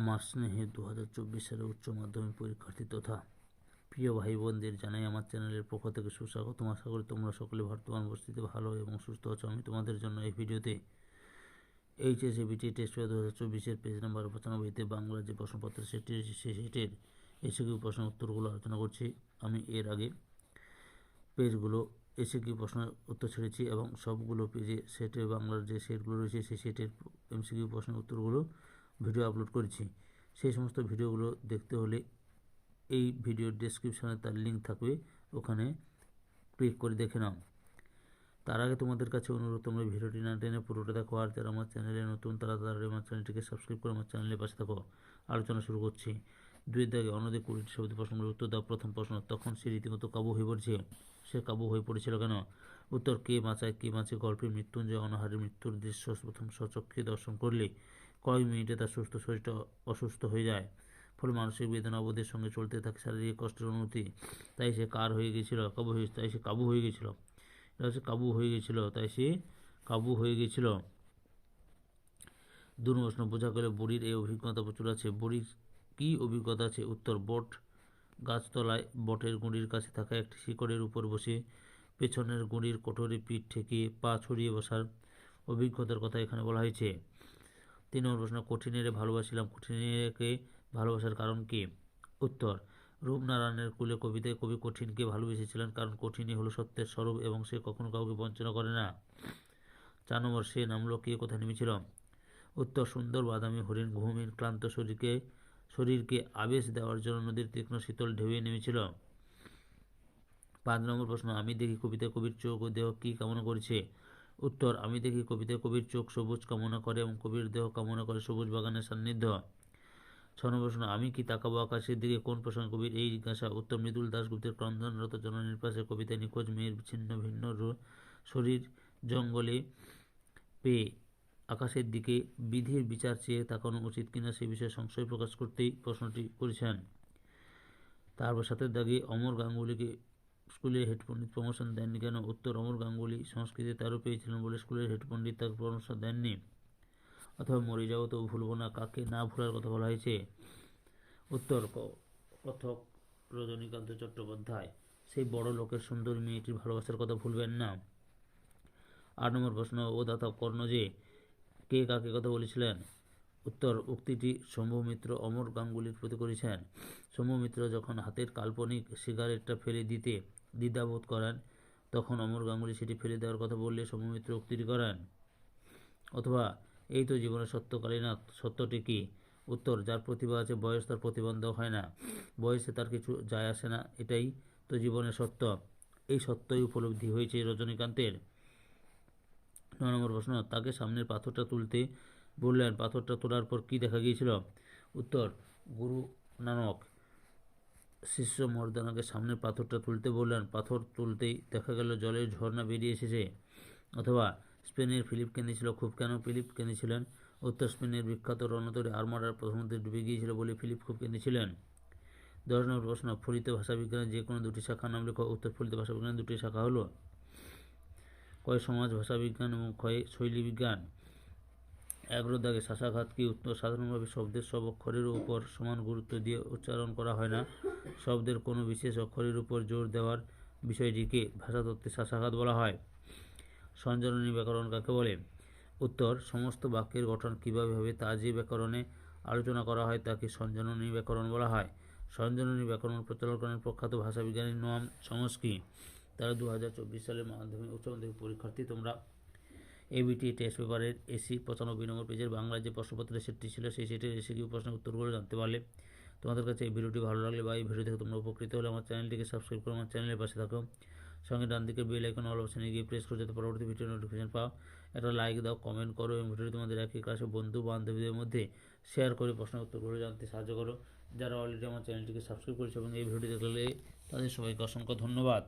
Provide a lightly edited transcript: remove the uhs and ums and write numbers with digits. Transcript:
আমার স্নেহে 2024 সালে উচ্চ মাধ্যমিক পরীক্ষার্থী তথা প্রিয় ভাই বোনদের জানাই আমার চ্যানেলের পক্ষ থেকে সুস্বাগতম। আশা করি তোমরা সকলে বর্তমান পরিস্থিতিতে ভালো এবং সুস্থ আছো। আমি তোমাদের জন্য এই ভিডিওতে এইচএসএবিটি টেস্ট 2024 পেজ নাম্বার 95-তে বাংলার যে প্রশ্নপত্র সেটি সেই সেটের এসিকিউ প্রশ্নের উত্তরগুলো আলোচনা করছি। আমি এর আগে পেজগুলো এসিকিউ প্রশ্নের উত্তর ছেড়েছি এবং সবগুলো পেজে সেটের বাংলার যে সেটগুলো রয়েছে সেই সেটের এমসিকিউ প্রশ্নের উত্তরগুলো ভিডিও আপলোড করেছি। সেই সমস্ত ভিডিওগুলো দেখতে হলে এই ভিডিওর ডেসক্রিপশনে তার লিঙ্ক থাকবে, ওখানে ক্লিক করে দেখে নাও। তার আগে তোমাদের কাছে অনুরোধ, তোমরা ভিডিওটি না টেনে পুরোটা দেখো, আর যারা আমার চ্যানেলে নতুন তারা আমার চ্যানেলটিকে সাবস্ক্রাইব করে আমার চ্যানেলের পাশে থাকো। আলোচনা শুরু করছি। 2 দাগে অনধিক 20টি শব্দ প্রশ্নগুলোর উত্তর দাও। প্রথম প্রশ্ন, তখন সে রীতিমতো কাবু হয়ে পড়েছে। সে কাবু হয়ে পড়েছিল কেন? উত্তর, কে বাঁচায় কে বাঁচে গল্পে মৃত্যুঞ্জয় অনাহারের মৃত্যুর দৃশ্য প্রথম স্বচক্ষে দর্শন করলে কয়েক মিনিটে তার সুস্থ শরীরটা অসুস্থ হয়ে যায়, ফলে মানসিক বেদনা অবধির সঙ্গে চলতে থাকে শারীরিক কষ্টের অনুভূতি। তাই সে কাবু হয়ে গেছিল। তাই সে কাবু হয়ে গেছিল। এটা হচ্ছে কাবু হয়ে গেছিল, তাই সে কাবু হয়ে গেছিল। 2 প্রশ্ন, বোঝা গেলে বুড়ির এই অভিজ্ঞতা প্রচুর আছে। বুড়ির কি অভিজ্ঞতা আছে? উত্তর, বট গাছতলায় বটের গুঁড়ির কাছে থাকা একটি শিকড়ের উপর বসে পেছনের গুঁড়ির কোঠরে পিঠ ঠেকিয়ে পা ছড়িয়ে বসার অভিজ্ঞতার কথা এখানে বলা হয়েছে। 3 নম্বর প্রশ্ন, কঠিনের ভালোবাসিলাম। কঠিনকে ভালোবাসার কারণ কি? উত্তর, রূপনারায়ণের কুলে কবিতায় কবি কঠিনকে ভালোবেসেছিলেন কারণ কঠিনই হলো সত্যের স্বরূপ এবং সে কখনো কাউকে বঞ্চনা করে না। 4 নম্বর, সে নামলো কে কোথায় নেমেছিল? উত্তর, সুন্দর বাদামি হরিণ ঘুমহীন ক্লান্ত শরীরকে আবেশ দেওয়ার জন্য নদীর তীক্ষ্ণ শীতল ঢেউয়ে নেমেছিল। 5 নম্বর প্রশ্ন, আমি দেখি কবিতায় কবির চোখ ও দেহ কী কামনা করেছে? উত্তর, আমি দেখি কবিতায় কবির চোখ সবুজ কামনা করে এবং কবির দেহ কামনা করে সবুজ বাগানের সান্নিধ্য। 6 নম্বর প্রশ্ন, আমি কি তাকাবো আকাশের দিকে কোন প্রসঙ্গে কবির এই জিজ্ঞাসা? উত্তর, মৃদুল দাশগুপ্তের ক্রন্দনরত জননীর পাশে কবিতায় নিখোঁজ মেয়ের ছিন্ন ভিন্ন শরীর জঙ্গলে পেয়ে আকাশের দিকে বিধির বিচার চেয়ে তাকানো উচিত কিনা সে বিষয়ে সংশয় প্রকাশ করতেই প্রশ্নটি করেছেন। তারপর 7 দাগে, অমর গাঙ্গুলিকে স্কুলের হেড পণ্ডিত প্রমোশন দেননি কেন? উত্তর, অমর গাঙ্গুলি সংস্কৃতে 13 পেয়েছিলেন বলে স্কুলের হেড পণ্ডিত তাকে প্রমোশন দেননি। অথবা মরে যাও তো ভুলবো না কাকে না ভুলার কথা বলা হয়েছে? উত্তর, কথক রজনীকান্ত চট্টোপাধ্যায়। সেই বড় লোকের সুন্দর মেয়েটির ভালোবাসার কথা ভুলবেন না। 8 নম্বর প্রশ্ন, ও দাতা কর্ণ যে কে কাকে কথা বলেছিলেন? উত্তর, উক্তিটি শম্ভু মিত্র অমর গাঙ্গুলির প্রতি করেছেন। শম্ভু মিত্র যখন হাতের কাল্পনিক সিগারেটটা ফেলে দিতে দ্বিধাবোধ করেন, তখন অমর গাঙ্গুলি সেটি ফেলে দেওয়ার কথা বললে শম্ভু মিত্র উক্তিটি করেন। অথবা, এই তো জীবনের সত্য কালীনাথ, সত্যটি কি? উত্তর, যার প্রতিভা আছে বয়স তার প্রতিবন্ধক হয় না, বয়সে তার কিছু যায় আসে না, এটাই তো জীবনের সত্য। এই সত্যই উপলব্ধি হয়েছে রজনীকান্তের। 9 নম্বর প্রশ্ন, তাকে সামনের পাথরটা তুলতে বললেন, পাথরটা তোলার পর কি দেখা গিয়েছিল? উত্তর, গুরু নানক শিষ্য মর্দানাকে সামনের পাথরটা তুলতে বললেন, পাথর তুলতেই দেখা গেল জলের ঝর্ণা বেরিয়ে এসেছে। অথবা, স্পেনের ফিলিপ কেঁদেছিল খুব কেন ফিলিপ কেঁদেছিলেন? উত্তর, স্পেনের বিখ্যাত রণতরী আর্মাডার প্রথমত ডুবে গিয়েছিল বলে ফিলিপ খুব কেঁদেছিলেন। 10 নম্বর প্রশ্ন, ফলিত ভাষাবিজ্ঞানের যে কোনো 2টি শাখার নাম লেখো। উত্তর, ফলিত ভাষাবিজ্ঞানের 2টি শাখা হলো কয় সমাজ ভাষাবিজ্ঞান এবং ক্ষয় শৈলী বিজ্ঞান। 11 দাগে শাসাঘাত কি? উত্তর, সাধারণভাবে শব্দের সব অক্ষরের উপর সমান গুরুত্ব দিয়ে উচ্চারণ করা হয় না, শব্দের কোনো বিশেষ অক্ষরের উপর জোর দেওয়ার বিষয়টিকে ভাষাতত্ত্বে শাসাঘাত বলা হয়। সঞ্জননী ব্যাকরণ কাকে বলে? উত্তর, সমস্ত বাক্যের গঠন কীভাবে হবে তা যে ব্যাকরণে আলোচনা করা হয় তাকে সঞ্জননী ব্যাকরণ বলা হয়। সঞ্জননী ব্যাকরণ প্রচলন করেন প্রখ্যাত ভাষাবিজ্ঞানী নোয়াম চমস্কি। তারা 2024 সালের উচ্চ মাধ্যমিক পরীক্ষার্থী। তোমরা এবিটি টেস্ট পেপারের এসি 95 নম্বর পেজের বাংলার যে প্রশ্নপত্রের সেটটি ছিল সেই সেটের এসিকিউ প্রশ্নের উত্তরগুলো জানতে পারলে। তোমাদের কাছে এই ভিডিওটি ভালো লাগলে বা এই ভিডিও থেকে তোমরা উপকৃত হলে আমার চ্যানেলটিকে সাবস্ক্রাইব করে আমার চ্যানেলের পাশে থাকো। সঙ্গে ডান দিকে বেল আইকন অল অপশনে গিয়ে প্রেস করে যাতে পরবর্তী ভিডিও নোটিফিকেশন পাও। একটা লাইক দাও, কমেন্ট করো এবং ভিডিওটি তোমাদের একই ক্লাসে বন্ধু বান্ধবীদের মধ্যে শেয়ার করে প্রশ্নের উত্তরগুলো জানতে সাহায্য করো। যারা অলরেডি আমার চ্যানেলটিকে সাবস্ক্রাইব করেছে এবং এই ভিডিওটি দেখলে তাদের সবাইকে অসংখ্য ধন্যবাদ।